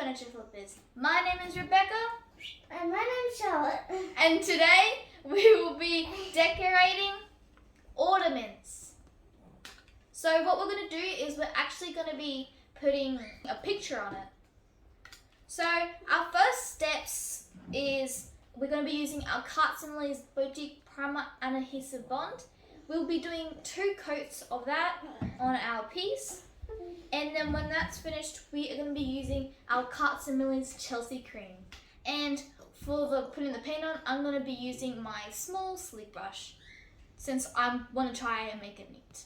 Furniture Flippers. My name is Rebecca. And my name's Charlotte. And today we will be decorating ornaments. So what we're going to do is we're actually going to be putting a picture on it. So our first steps is we're going to be using our Millie's Boutique Primer and Adhesive Bond. We'll be doing 2 coats of that on our piece. And then when that's finished, we are going to be using our Millie's Chelsea Cream. And for the putting the paint on, I'm going to be using my small sleek brush since I want to try and make it neat.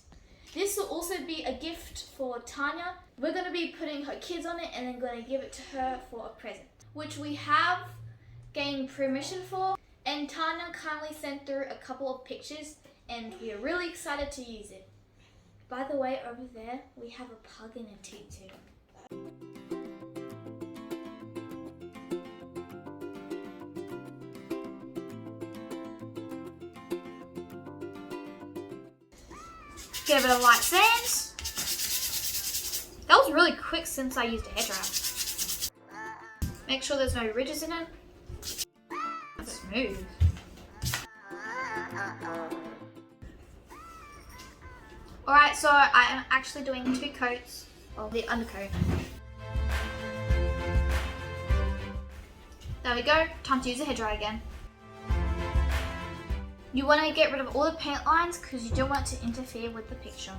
This will also be a gift for Tanya. We're going to be putting her kids on it and then going to give it to her for a present, which we have gained permission for. And Tanya kindly sent through a couple of pictures and we are really excited to use it. By the way, over there, we have a pug and a tutu. Give it a light sand. That was really quick since I used a hairdryer. Make sure there's no ridges in it. That's smooth. Alright, so I am actually doing 2 coats of the undercoat. There we go, time to use a hairdryer again. You want to get rid of all the paint lines because you don't want to interfere with the picture.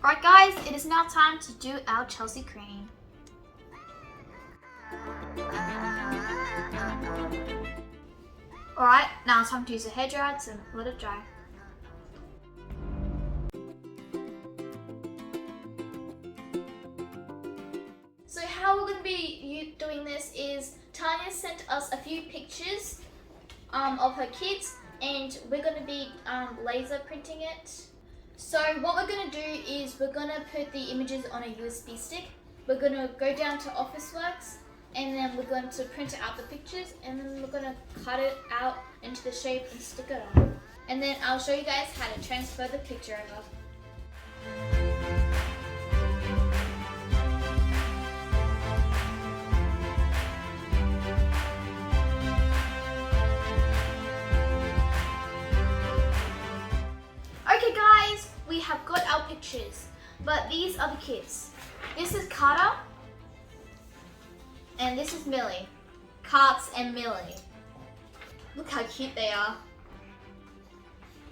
Alright guys, it is now time to do our Chelsea Cream. Alright, now it's time to use a hairdryer to let it dry. So how we're going to be doing this is Tanya sent us a few pictures of her kids and we're going to be laser printing it. So what we're going to do is we're going to put the images on a USB stick. We're going to go down to Officeworks and then we're going to print out the pictures and then we're going to cut it out into the shape and stick it on. And then I'll show you guys how to transfer the picture over. Okay guys, we have got our pictures, but these are the kids. This is Carter, and this is Millie. Carts and Millie. Look how cute they are.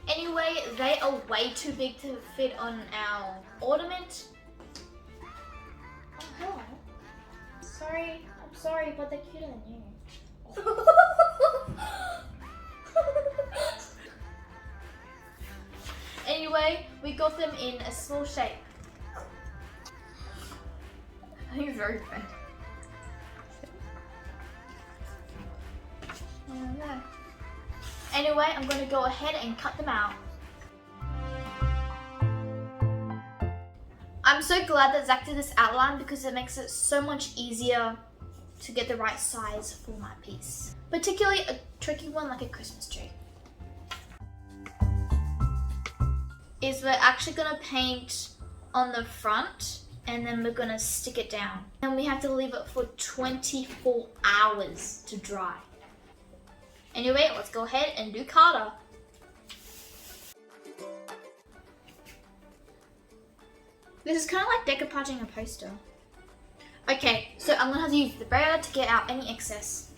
Anyway, they are way too big to fit on our ornament. Oh, hello. I'm sorry, but they're cuter than you. Anyway, we got them in a small shape. I think it's very bad. Anyway, I'm going to go ahead and cut them out. I'm so glad that Zach did this outline because it makes it so much easier to get the right size for my piece. Particularly a tricky one like a Christmas tree. Is we're actually going to paint on the front and then we're going to stick it down. And we have to leave it for 24 hours to dry. Anyway, let's go ahead and do Carter. This is kind of like decoupaging a poster. Okay, so I'm going to have to use the brayer to get out any excess.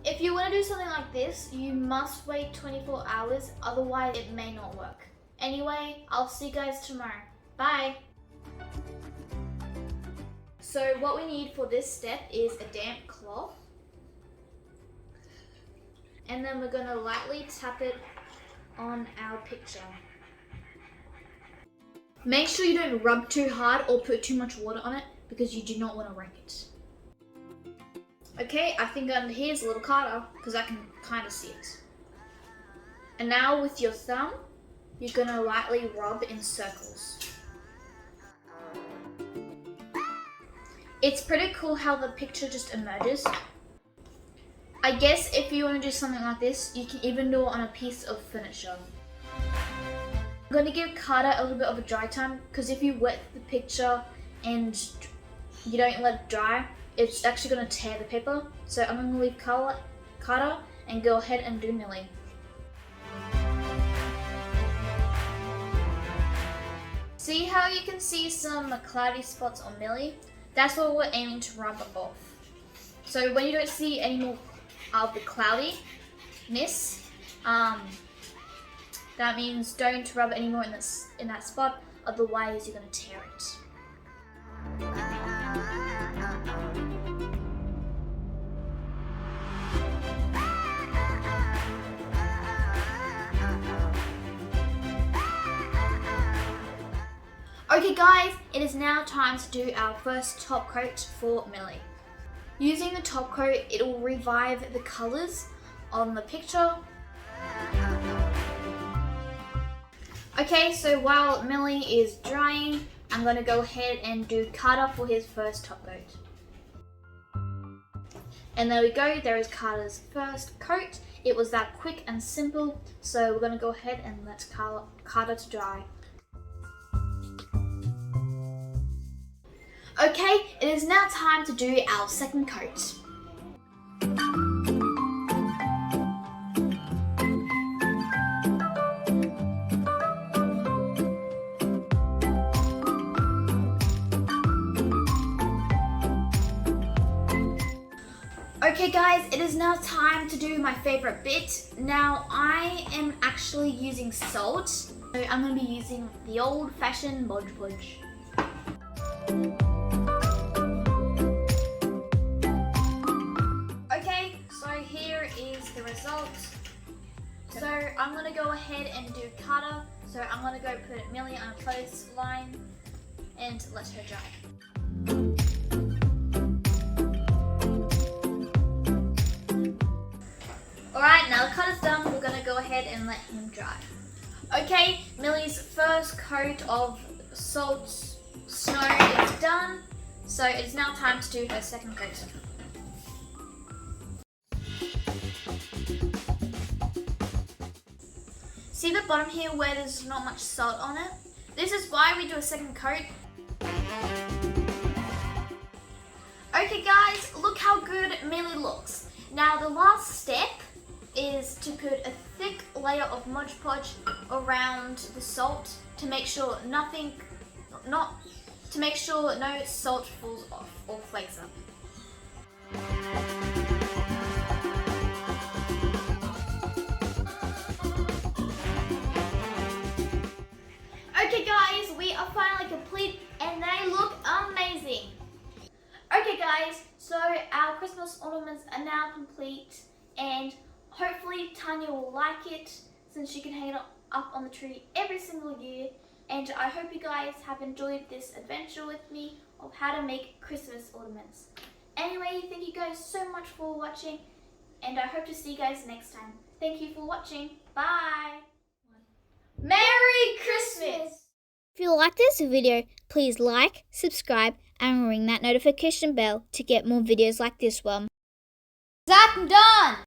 If you want to do something like this, you must wait 24 hours, otherwise it may not work. Anyway, I'll see you guys tomorrow. Bye! So what we need for this step is a damp cloth. And then we're going to lightly tap it on our picture. Make sure you don't rub too hard or put too much water on it because you do not want to wreck it. Okay, I think under here is a little Carter because I can kind of see it. And now with your thumb, you're going to lightly rub in circles. It's pretty cool how the picture just emerges. I guess if you want to do something like this, you can even do it on a piece of furniture. I'm going to give Carter a little bit of a dry time because if you wet the picture and you don't let it dry, it's actually going to tear the paper. So I'm going to leave Carter and go ahead and do Millie. See how you can see some cloudy spots on Millie? That's what we're aiming to rub off. So when you don't see any more of the cloudiness, that means don't rub any more in that spot, otherwise you're going to tear it. Okay guys, it is now time to do our first top coat for Millie. Using the top coat, it will revive the colours on the picture. Okay, so while Millie is drying, I'm going to go ahead and do Carter for his first top coat. And there we go, there is Carter's first coat. It was that quick and simple, so we're going to go ahead and let Carter to dry. Okay, it is now time to do our second coat. Okay guys, it is now time to do my favorite bit. Now I am actually using salt. So I'm going to be using the old-fashioned Mod Podge. Okay, so here is the result. So I'm going to go ahead and do Carter. So I'm going to go put Millie on a clothesline and let her dry. Alright, now the cut is done, we're going to go ahead and let him dry. Okay, Millie's first coat of salt snow is done, so it's now time to do her second coat. See the bottom here where there's not much salt on it? This is why we do a second coat. Okay guys, look how good Millie looks. Now the last step is to put a thick layer of Mod Podge around the salt to make sure no salt falls off or flakes up. Okay guys, we are finally complete and they look amazing. Okay guys, so our Christmas ornaments are now complete and hopefully Tanya will like it since she can hang it up on the tree every single year. And I hope you guys have enjoyed this adventure with me of how to make Christmas ornaments. Anyway, thank you guys so much for watching and I hope to see you guys next time. Thank you for watching. Bye! Merry Christmas! If you like this video, please like, subscribe, and ring that notification bell to get more videos like this one. That done!